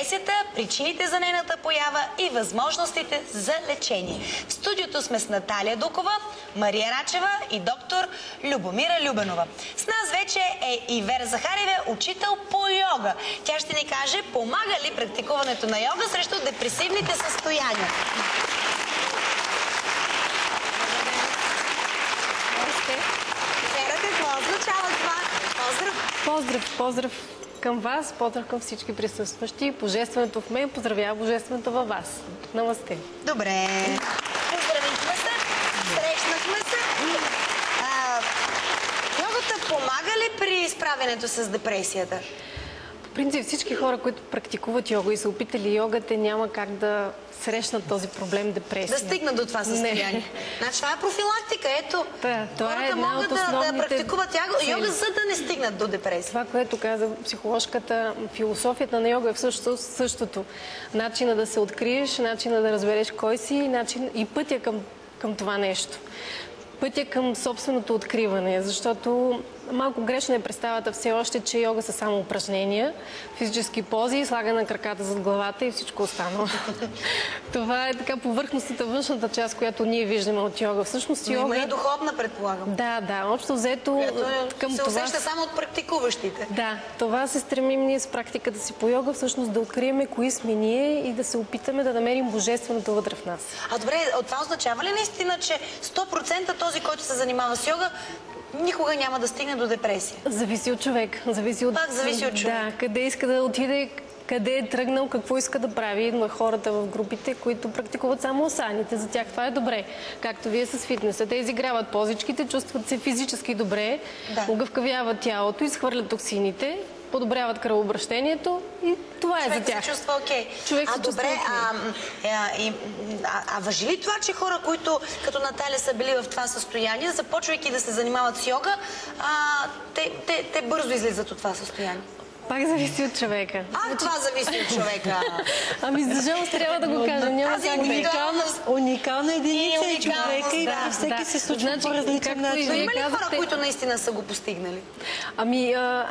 депресията, причините за нейната поява и възможностите за лечение. В студиото сме с Наталия Дукова, Мария Рачева и доктор Любомира Любенова. С нас вече е и Вера Захариева, учител по йога. Тя ще ни каже, помага ли практикуването на йога срещу депресивните състояния. Вера, какво означава това? Поздрав! Поздрав към вас, поздрав към всички присъстващи. Божественото в мен поздравява божественото във вас. Намасте! Добре! Поздравихме се, срещнахме се. Йогата помага ли при справянето с депресията? По принцип всички хора, които практикуват йога и са опитали йога, те няма как да срещнат този проблем депресия. Да стигнат до това състояние. Значи това е профилактика. Ето, това е една от основните да практикуват йога, за да не стигнат до депресия. Това, което каза психоложката, философията на йога е всъщност същото. Начина да се откриеш, начина да разбереш кой си и пътя към това нещо. Пътя към собственото откриване, защото малко грешна е представата все още, че йога са само упражнения, физически пози, слагане на краката зад главата и всичко останало. Това е така повърхностната, външната част, която ние виждаме от йога. Всъщност йога... Има и духовна, предполагам. Да, общо взето към това... се усеща само от практикуващите. Да, това се стремим ние с практиката си по йога, всъщност да открием кои сме ние и да се опитаме да намерим божественото вътре в нас. Добре, от това означава ли наистина, че 100% този, който се занимава с йога, никога няма да стигне до депресия? Зависи от човек. Зависи от човек. Да, къде иска да отиде, къде е тръгнал, какво иска да прави. Има хората в групите, които практикуват само осаните. За тях това е добре. Както вие с фитнеса. Те изиграват позичките, чувстват се физически добре, огъвкавяват тялото, изхвърлят токсините, подобряват кръвообращението и това е за тях. Човек се чувства окей. Добре, важи ли това, че хора, които като Наталия са били в това състояние, започвайки да се занимават с йога, те бързо излизат от това състояние? Пак зависи от човека. Това зависи от човека. За жалост трябва да го кажа. Няма уникална единица е човека и всеки се случва по различен начин. Има ли хора, които наистина са го постигнали?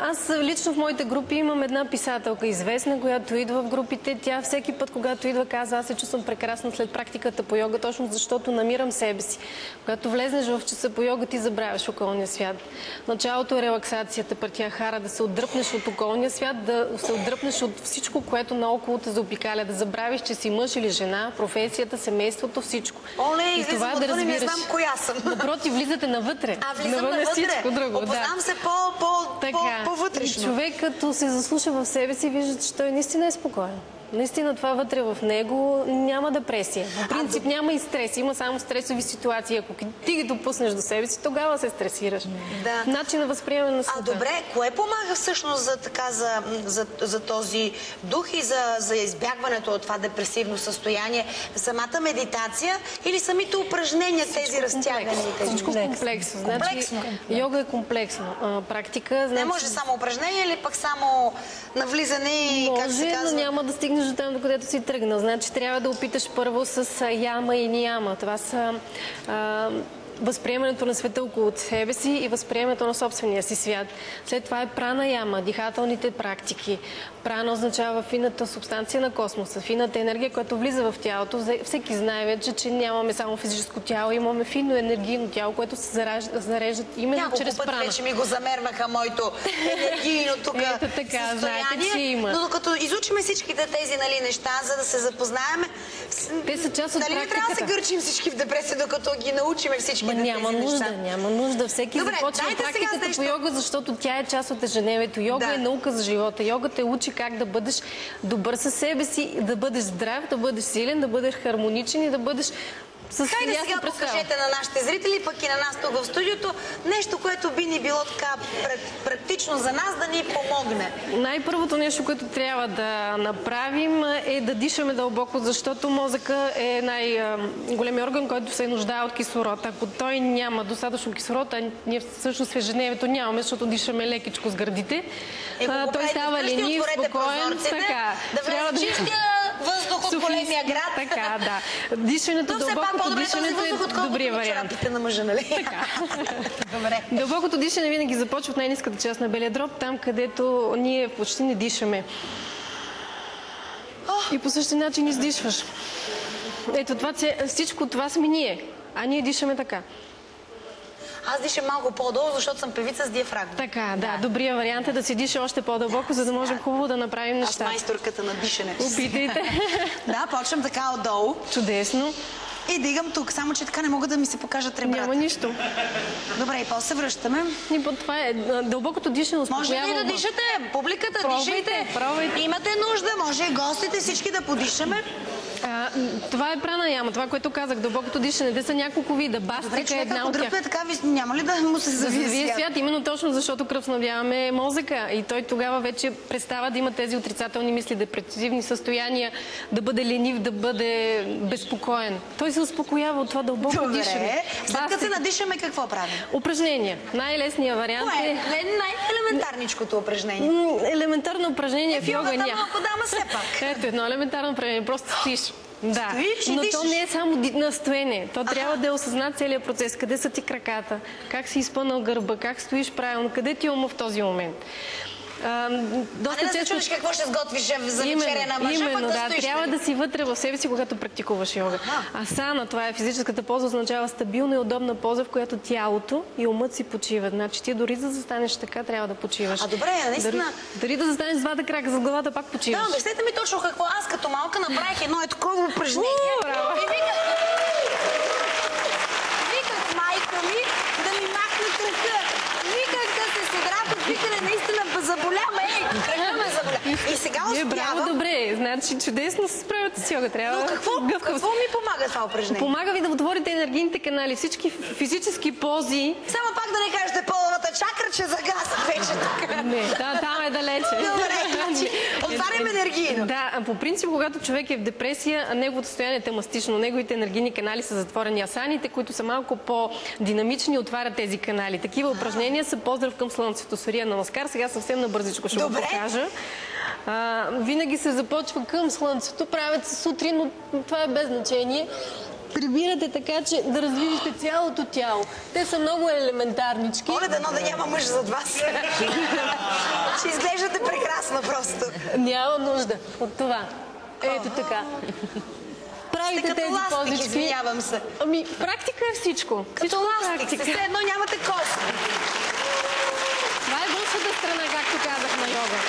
Аз лично в моите групи имам една писателка известна, която идва в групите. Тя всеки път, когато идва, казва, аз се чувствам прекрасна след практиката по йога, точно защото намирам себе си. Когато влезнеш в часа по йога, ти забравяш околния свят. Началото е релаксацията, пратяхара, да се отдръпнеш от околния свят, да се отдръпнеш от всичко, което наоколо те заобикаля, да забравиш, че си мъж или жена, професията, семейството, всичко. И това да разбираш. Не знам коя съм. Напротив, влизате навътре. Влизам навътре. Всичко друго. Опознавам се по-вътрешно. И човек, като се заслуша в себе си, вижда, че той наистина е спокоен. Наистина това вътре в него няма депресия. В принцип няма и стрес. Има само стресови ситуации. Ако ти ги допуснеш до себе си, тогава се стресираш. Начин на възприемане на света. Добре, кое помага всъщност за този дух и за избягването от това депресивно състояние? Самата медитация или самите упражнения, тези разтягания? Всичко комплексно. Значи, йога е комплексна практика. Не може само упражнение или пък само навлизане и как се казва? Може, но няма да стигнеш до там, докъдето си тръгнал. Значи трябва да опиташ първо с яма и нияма. Това са възприемането на света около себе си и възприемането на собствения си свят. След това е прана яма, дихателните практики. Прана означава фината субстанция на космоса, фината енергия, която влиза в тялото. Всеки знае вече, че нямаме само физическо тяло, имаме финно енергийно тяло, което се зарежда именно чрез прана. Няколко път вече ми го замернаха моето енергийно тук състояние. Но докато изучиме всичките тези неща, за да се запознаем, те са част от практиката. Трябва да се гърчим всички в депресия, докато ги научиме всички тези неща. Няма нужда. Всеки започва практиката по йога, защото тя е част от ежедневието. Йога е наука за живота. Йога те учи как да бъдеш добър със себе си, да бъдеш здрав, да бъдеш силен, да бъдеш хармоничен и да бъдеш Хайде сега покажете на нашите зрители, пък и на нас тук в студиото, нещо, което би ни било така практично за нас да ни помогне. Най-първото нещо, което трябва да направим е да дишаме дълбоко, защото мозъка е най-големият орган, който се нуждае от кислород. Ако той няма достатъчно кислород, а ние всъщност в ежедневието нямаме, защото дишаме лекичко с гърдите, той става ленив, спокоен. Да влезе чистия въздух от големия град. Така, да. Дишането, дълбокото дишане е добрия вариант. На мъжа, нали? Така. Дълбокото дишане винаги започва от най-ниската част на белия дроб, там където ние почти не дишаме. И по същия начин издишваш. Ето това, всичко това сме ние. А ние дишаме така. Аз дишам малко по-долу, защото съм певица с диафрагма. Така, да. Добрият вариант е да се диша още по-дълбоко, за да можем хубаво да направим Аз нещата. майсторката на дишането. Опитайте. Да, почвам така отдолу. Чудесно. И дигам тук, само че така не могат да ми се покажат ребрата. Няма нищо. Добре, и после връщаме. Това е дълбокото дишане. Може ли да дишате? Публиката, дишайте. Пробвайте. Имате нужда, може и гостите всички да подишаме. Това е пранаяма, това, което казах, дълбокото дишане. Те са няколко вида. Бастика е една от тях. Така, няма ли да му се завие свят? Именно точно защото кръвснабдяваме мозъка. И той тогава вече престава да има тези отрицателни мисли, депресивни състояния, да бъде ленив, да бъде безпокоен. Той се успокоява от това дълбоко дишане. След като се надишаме, какво правим? Упражнения. Най-лесният вариант е... Най-елементарничкото упражнение. Елементарно упражнение в йога няма. Малко дама все пак. Ето едно елементарно упражнение. Просто стоиш. Да, стоиш и но дишаш. То не е само на стоене. То трябва да е осъзнат целият процес. Къде са ти краката, как си изпънал гърба, как стоиш правилно, къде ти е ума в този момент. Доста често чудиш какво ще сготвиш за вечеря на мъжа, именно, пък да стоиш. Трябва да си вътре в себе си, когато практикуваш йога. Асана, това е физическата поза, означава стабилна и удобна поза, в която тялото и умът си почиват. Значи ти дори да застанеш така, трябва да почиваш. Добре, наистина. Дори да застанеш с двата крака за главата, пак почиваш. Да, обяснете ми точно какво. Аз като малка направих едно такова упражнение. И виках майка ми да ми махне крака. Виках да се седра, викане наистина заболя ме. Крака ме заболя. И сега успявам. Браво, добре. Значи чудесно се справяте с йога. Трябва. Но какво ми помага това упражнение? Помага ви да отворите енергийните канали, всички физически пози. Само пак да не кажете половата чакра, че загаса вече тук. Не, там е далече. Добре, значи отварям енергийно. Да, по принцип, когато човек е в депресия, неговото състояние е темастично, неговите енергийни канали са затворени. Асаните, които са малко по-динамични, отварят тези канали. Такива упражнения са поздрав към слънцето. Сурия намаскар, сега съвсем набързичко ще го покажа. Винаги се започва към слънцето, правят се сутрин, но това е без значение. Прибирате така, че да развидите цялото тяло. Те са много елементарнички. Моля дано да няма мъж зад вас. Ще изглеждате прекрасно просто. Няма нужда от това. Ето така. Правите тези позички. Извинявам се. Практика е всичко. Като ластик. Все едно нямате кост. Това е външната страна, както казах на йога.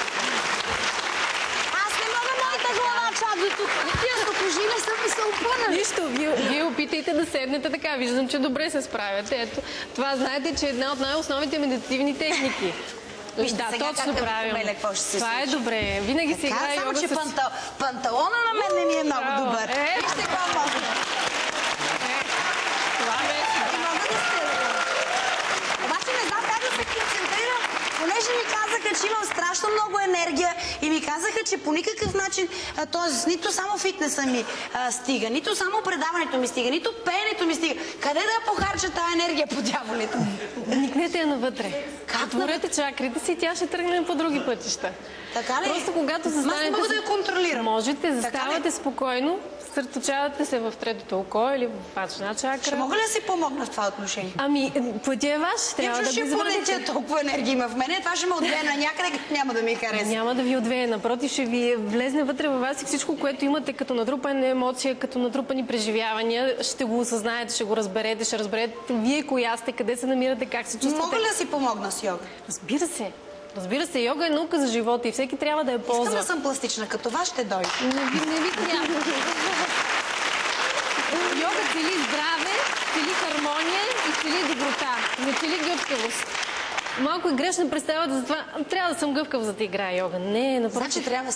Аз не мога моята глава чак до тук. Тия кожина са ми се опънали. Нищо, вие опитайте да седнете така. Виждам, че добре се справяте. Ето, това знаете, че е една от най-основните медитативни техники. Вижте, да, точно правилно. Това е добре. Винаги се играе йога с... панталона на мен не ми е много добър. Вижте какво мога. Това беше. Мога да се... Обаче не знам как да се концентрирам, понеже ми казаха, че имам страшно много енергия и ми казаха, че по никакъв начин, т.е. нито само фитнеса ми стига, нито само предаването ми стига, нито пеенето ми стига. Къде да я похарча тая енергия по дяволите? Никнете я навътре. Как? Отворете чакрите си и тя ще тръгне по други пътища. Така ли? Просто когато застанете... Аз не мога да я контролирам. Можете, заставате спокойно, съсредоточавате се в третото око или в пачна чакра. Ще мога ли да си помогна в това отношение? Пътя е ваш, трябва да го изберете. Толкова енергия има в мене, това ще ме отвее на някъде, няма да ми хареса. Няма да ви отвее, напротив, ще ви влезне вътре във вас и всичко, което имате като натрупана емоция, като натрупани преживявания, ще го осъзнаете, ще го разберете, ще разберете вие коя сте, къде се намирате, как се чувствате. Мога ли да си помогна с йога? Разбира се. Разбира се, йога е наука за живота и всеки трябва да я ползва. Искам да съм пластична, като вас ще дойде. Не ви трябва. Йога цели здраве, цели хармония и цели доброта. Не цели гъвкавост. Малко е грешна представа за това. Трябва да съм гъвкав, за да играя йога. Не, напротив. Значи трябва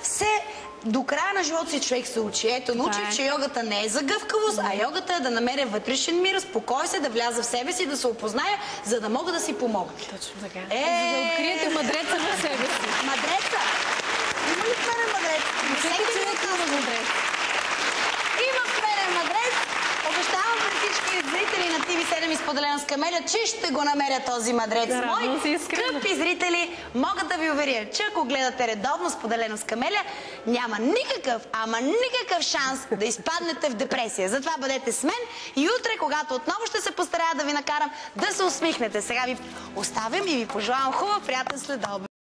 все до края на живота си човек се учи. Ето, научих, че йогата не е за гъвкавост, а йогата е да намеря вътрешен мир, спокой се, да вляза в себе си, да се опозная, за да мога да си помогна. Точно така. За да откриете мъдреца в себе си. Мъдреца? Има ли в мене мъдрец? Всеки човек има мъдрец. Има в мене мъдрец. Обещавам пред всички зрители на TV7 и Споделено с Камелия, че ще го намеря този мъдрец. Мои скъпи зрители, мога да ви уверя, че ако гледате редовно Споделено с Камелия, няма никакъв, ама никакъв шанс да изпаднете в депресия. Затова бъдете с мен и утре, когато отново ще се постарая да ви накарам да се усмихнете. Сега ви оставям и ви пожелавам хубав, приятен следобед.